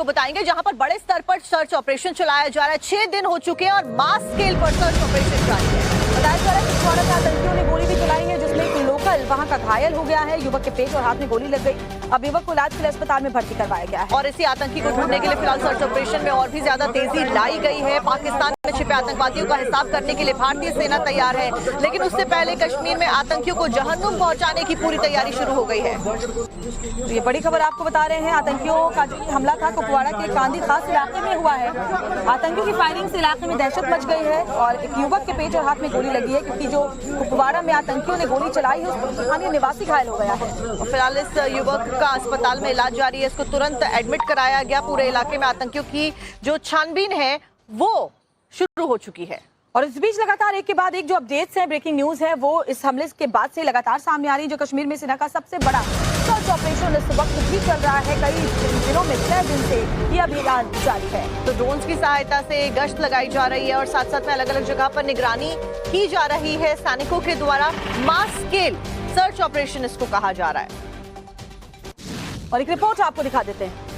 आपको बताएंगे जहां पर बड़े स्तर पर सर्च ऑपरेशन चलाया जा रहा है। 6 दिन हो चुके हैं और मास स्केल पर सर्च ऑपरेशन जारी है। बताया जा रहा है कि कुपवाड़ा में आतंकियों ने गोली भी चलाई है, जिसमें एक लोकल वहां का घायल हो गया है। युवक के पेट और हाथ में गोली लग गई। अब युवक को इलाज के लिए अस्पताल में भर्ती करवाया गया है। और इसी आतंकी को ढूंढने के लिए फिलहाल सर्च ऑपरेशन में और भी ज्यादा तेजी लाई गई है। पाकिस्तान में छिपे आतंकवादियों का हिसाब करने के लिए भारतीय सेना तैयार है, लेकिन उससे पहले कश्मीर में आतंकियों को जहन्नुम पहुंचाने की पूरी तैयारी शुरू हो गई है। ये बड़ी खबर आपको बता रहे हैं। आतंकियों का हमला था कुपवाड़ा के कांदी खास इलाके में हुआ है। आतंकियों की फायरिंग से इलाके में दहशत मच गई है और एक युवक के पेट और हाथ में गोली लगी है, क्योंकि जो कुपवाड़ा में आतंकियों ने गोली चलाई है उसमें स्थानीय निवासी घायल हो गया है। फिलहाल इस युवक का अस्पताल में इलाज जारी है। इसको तुरंत एडमिट कराया गया। पूरे इलाके में आतंकियों की जो छानबीन है वो शुरू हो चुकी है। और इस बीच लगातार एक के बाद एक जो अपडेट्स हैं, ब्रेकिंग न्यूज है, वो इस हमले के बाद से लगातार सामने आ रही है। जो कश्मीर में सेना का सबसे बड़ा सर्च ऑपरेशन इस वक्त भी चल रहा है। कई दिनों में 6 दिन से ये अभियान जारी है। तो ड्रोन्स की सहायता से गश्त लगाई जा रही है और साथ साथ में अलग अलग जगह पर निगरानी की जा रही है सैनिकों के द्वारा। मास स्केल सर्च ऑपरेशन इसको कहा जा रहा है। और एक रिपोर्ट आपको दिखा देते हैं।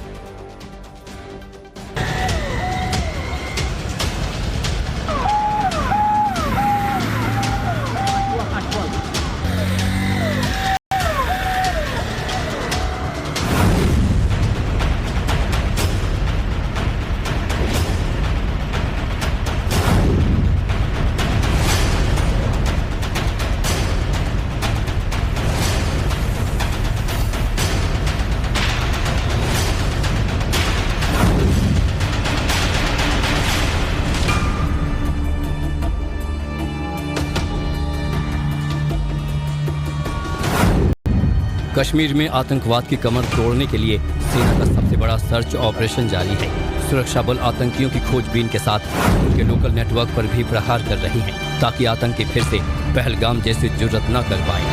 कश्मीर में आतंकवाद की कमर तोड़ने के लिए सेना का सबसे बड़ा सर्च ऑपरेशन जारी है। सुरक्षा बल आतंकियों की खोजबीन के साथ उनके लोकल नेटवर्क पर भी प्रहार कर रही हैं, ताकि आतंकी फिर से पहलगाम जैसी जुर्रत न कर पाए।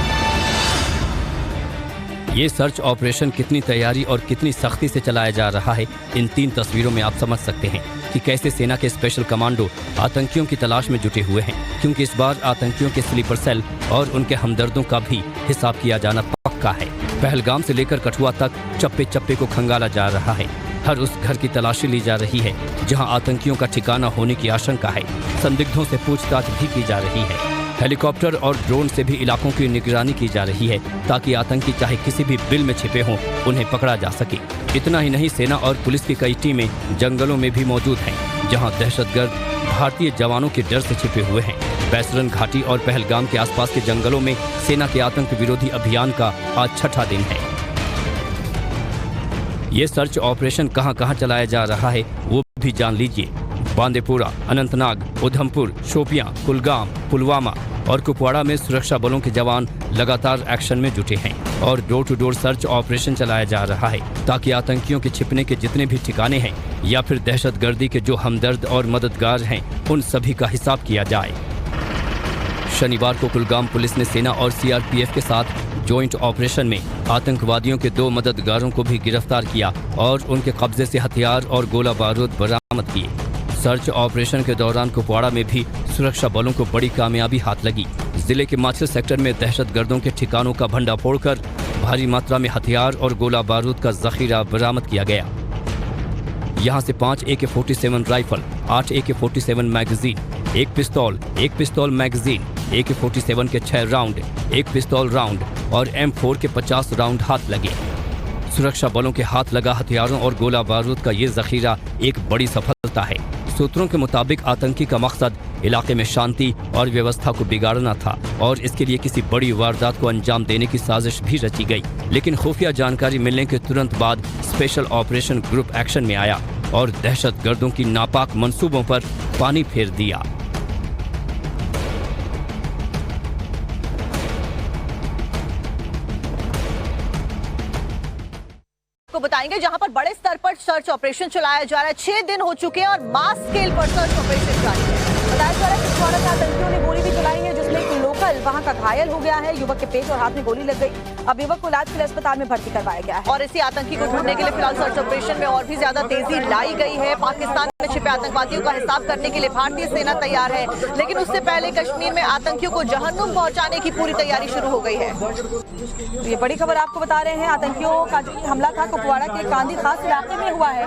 ये सर्च ऑपरेशन कितनी तैयारी और कितनी सख्ती से चलाया जा रहा है, इन 3 तस्वीरों में आप समझ सकते हैं कि कैसे सेना के स्पेशल कमांडो आतंकियों की तलाश में जुटे हुए हैं, क्योंकि इस बार आतंकियों के स्लीपर सेल और उनके हमदर्दों का भी हिसाब किया जाना पक्का है। पहलगाम से लेकर कठुआ तक चप्पे चप्पे को खंगाला जा रहा है। हर उस घर की तलाशी ली जा रही है जहां आतंकियों का ठिकाना होने की आशंका है। संदिग्धों से पूछताछ भी की जा रही है। हेलीकॉप्टर और ड्रोन से भी इलाकों की निगरानी की जा रही है, ताकि आतंकी चाहे किसी भी बिल में छिपे हों उन्हें पकड़ा जा सके। इतना ही नहीं, सेना और पुलिस की कई टीमें जंगलों में भी मौजूद हैं, जहां दहशतगर्द भारतीय जवानों के डर से छिपे हुए हैं। बैसरन घाटी और पहलगाम के आसपास के जंगलों में सेना के आतंक विरोधी अभियान का आज 6ठा दिन है। ये सर्च ऑपरेशन कहां कहां चलाया जा रहा है वो भी जान लीजिए। बांदीपुरा, अनंतनाग, उधमपुर, शोपियां, कुलगाम, पुलवामा और कुपवाड़ा में सुरक्षा बलों के जवान लगातार एक्शन में जुटे हैं और door to door search operation चलाया जा रहा है, ताकि आतंकियों के छिपने के जितने भी ठिकाने हैं या फिर दहशतगर्दी के जो हमदर्द और मददगार हैं, उन सभी का हिसाब किया जाए। शनिवार को कुलगाम पुलिस ने सेना और सीआरपीएफ के साथ जॉइंट ऑपरेशन में आतंकवादियों के 2 मददगारों को भी गिरफ्तार किया और उनके कब्जे से हथियार और गोला बारूद बरामद किए। सर्च ऑपरेशन के दौरान कुपवाड़ा में भी सुरक्षा बलों को बड़ी कामयाबी हाथ लगी। जिले के माछिल सेक्टर में दहशतगर्दों के ठिकानों का भंडा फोड़कर भारी मात्रा में हथियार और गोला बारूद का जखीरा बरामद किया गया। यहां से 5 AK-47 राइफल, 8 AK-47 मैगजीन, एक पिस्तौल मैगजीन, AK-47 के 6 राउंड, एक पिस्तौल राउंड और M4 के 50 राउंड हाथ लगे। सुरक्षा बलों के हाथ लगा हथियारों और गोला बारूद का ये जखीरा एक बड़ी सफलता है। सूत्रों के मुताबिक आतंकी का मकसद इलाके में शांति और व्यवस्था को बिगाड़ना था और इसके लिए किसी बड़ी वारदात को अंजाम देने की साजिश भी रची गई। लेकिन खुफिया जानकारी मिलने के तुरंत बाद स्पेशल ऑपरेशन ग्रुप एक्शन में आया और दहशतगर्दों की नापाक मंसूबों पर पानी फेर दिया। को बताएंगे जहां पर बड़े स्तर पर सर्च ऑपरेशन चलाया जा रहा है। 6 दिन हो चुके हैं और मास स्केल पर सर्च ऑपरेशन जारी है। बताया जा रहा है कि कुपवाड़ा में आतंकियों ने गोली भी चलाई है, जिसमें एक लोकल वहां का घायल हो गया है। युवक के पेट और हाथ में गोली लग गई। अब युवक को इलाज के लिए अस्पताल में भर्ती करवाया गया है। और इसी आतंकी को ढूंढने के लिए फिलहाल सर्च ऑपरेशन में और भी ज्यादा तेजी लाई गई है। पाकिस्तान छिपे आतंकवादियों का हिसाब करने के लिए भारतीय सेना तैयार है, लेकिन उससे पहले कश्मीर में आतंकियों को जहन्नुम पहुंचाने की पूरी तैयारी शुरू हो गई है। ये बड़ी खबर आपको बता रहे हैं, आतंकियों का जो हमला था कुपवाड़ा के कांदी खास इलाके में हुआ है।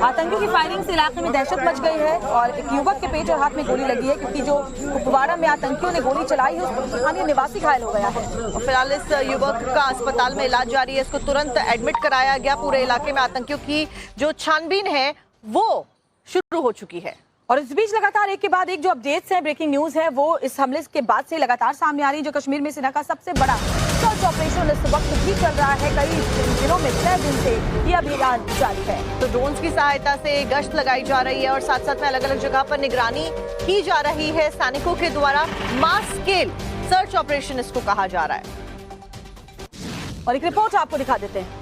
आतंकियों की फायरिंग से इलाके में दहशत मच गई है और एक युवक के पेट और हाथ में गोली लगी है, क्योंकि जो कुपवाड़ा में आतंकियों ने गोली चलाई है उसमें स्थानीय निवासी घायल हो गया है। और फिलहाल इस युवक का अस्पताल में इलाज जारी है, इसको तुरंत एडमिट कराया गया। पूरे इलाके में आतंकियों की जो छानबीन है वो शुरू हो चुकी है। और इस बीच लगातार एक के बाद एक जो अपडेट्स हैं, ब्रेकिंग न्यूज है, वो इस हमले के बाद से लगातार सामने आ रही है। जो कश्मीर में सेना का सबसे बड़ा सर्च ऑपरेशन इस वक्त भी चल रहा है। कई दिनों में 6 दिन से ये अभियान जारी है। तो ड्रोन्स की सहायता से गश्त लगाई जा रही है और साथ साथ में अलग अलग जगह पर निगरानी की जा रही है सैनिकों के द्वारा। मास स्केल सर्च ऑपरेशन इसको कहा जा रहा है। और एक रिपोर्ट आपको दिखा देते हैं।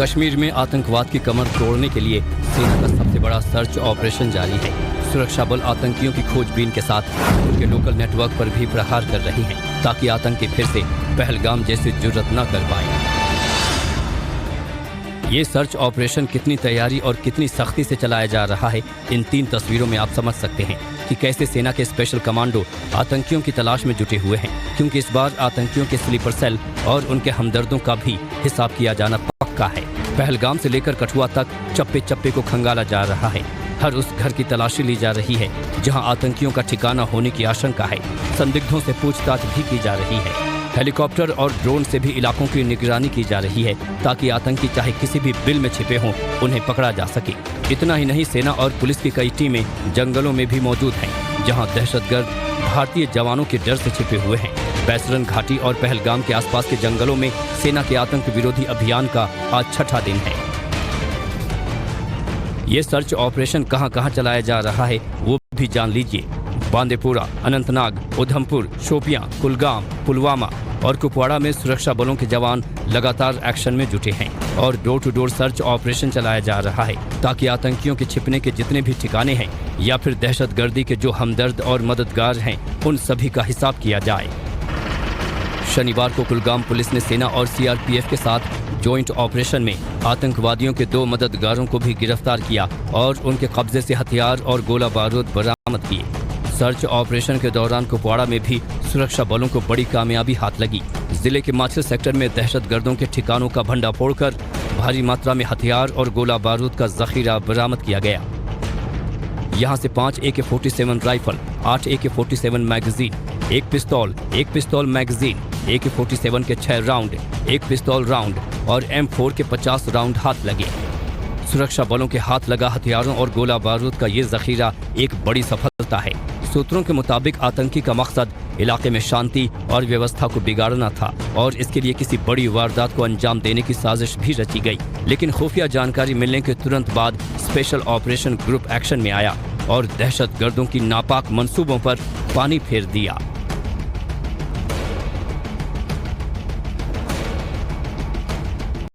कश्मीर में आतंकवाद की कमर तोड़ने के लिए सेना का सबसे बड़ा सर्च ऑपरेशन जारी है। सुरक्षा बल आतंकियों की खोजबीन के साथ उनके लोकल नेटवर्क पर भी प्रहार कर रहे हैं, ताकि आतंकी फिर से पहलगाम जैसी जुर्रत न कर पाए। ये सर्च ऑपरेशन कितनी तैयारी और कितनी सख्ती से चलाया जा रहा है, इन 3 तस्वीरों में आप समझ सकते हैं कि कैसे सेना के स्पेशल कमांडो आतंकियों की तलाश में जुटे हुए हैं, क्योंकि इस बार आतंकियों के स्लीपर सेल और उनके हमदर्दों का भी हिसाब किया जाना पक्का है। पहलगाम से लेकर कठुआ तक चप्पे चप्पे को खंगाला जा रहा है। हर उस घर की तलाशी ली जा रही है जहां आतंकियों का ठिकाना होने की आशंका है। संदिग्धों से पूछताछ भी की जा रही है। हेलीकॉप्टर और ड्रोन से भी इलाकों की निगरानी की जा रही है, ताकि आतंकी चाहे किसी भी बिल में छिपे हों उन्हें पकड़ा जा सके। इतना ही नहीं, सेना और पुलिस की कई टीमें जंगलों में भी मौजूद हैं, जहां दहशतगर्द भारतीय जवानों के डर से छिपे हुए हैं। बैसरन घाटी और पहलगाम के आसपास के जंगलों में सेना के आतंक विरोधी अभियान का आज 6ठा दिन है। ये सर्च ऑपरेशन कहां कहां चलाया जा रहा है वो भी जान लीजिए। बांदीपुरा, अनंतनाग, उधमपुर, शोपियां, कुलगाम, पुलवामा और कुपवाड़ा में सुरक्षा बलों के जवान लगातार एक्शन में जुटे हैं और door to door search operation चलाया जा रहा है, ताकि आतंकियों के छिपने के जितने भी ठिकाने हैं या फिर दहशतगर्दी के जो हमदर्द और मददगार हैं, उन सभी का हिसाब किया जाए। शनिवार को कुलगाम पुलिस ने सेना और सीआरपीएफ के साथ जॉइंट ऑपरेशन में आतंकवादियों के 2 मददगारों को भी गिरफ्तार किया और उनके कब्जे से हथियार और गोला बारूद बरामद किए। सर्च ऑपरेशन के दौरान कुपवाड़ा में भी सुरक्षा बलों को बड़ी कामयाबी हाथ लगी। जिले के माछिल सेक्टर में दहशतगर्दों के ठिकानों का भंडा फोड़कर भारी मात्रा में हथियार और गोला बारूद का जखीरा बरामद किया गया। यहां से 5 AK-47 राइफल, 8 AK-47 मैगजीन, एक पिस्तौल मैगजीन, AK-47 के 6 राउंड, एक पिस्तौल राउंड और M4 के 50 राउंड हाथ लगे। सुरक्षा बलों के हाथ लगा हथियारों और गोला बारूद का ये जखीरा एक बड़ी सफलता है। सूत्रों के मुताबिक आतंकी का मकसद इलाके में शांति और व्यवस्था को बिगाड़ना था और इसके लिए किसी बड़ी वारदात को अंजाम देने की साजिश भी रची गई। लेकिन खुफिया जानकारी मिलने के तुरंत बाद स्पेशल ऑपरेशन ग्रुप एक्शन में आया और दहशतगर्दों की नापाक मंसूबों पर पानी फेर दिया।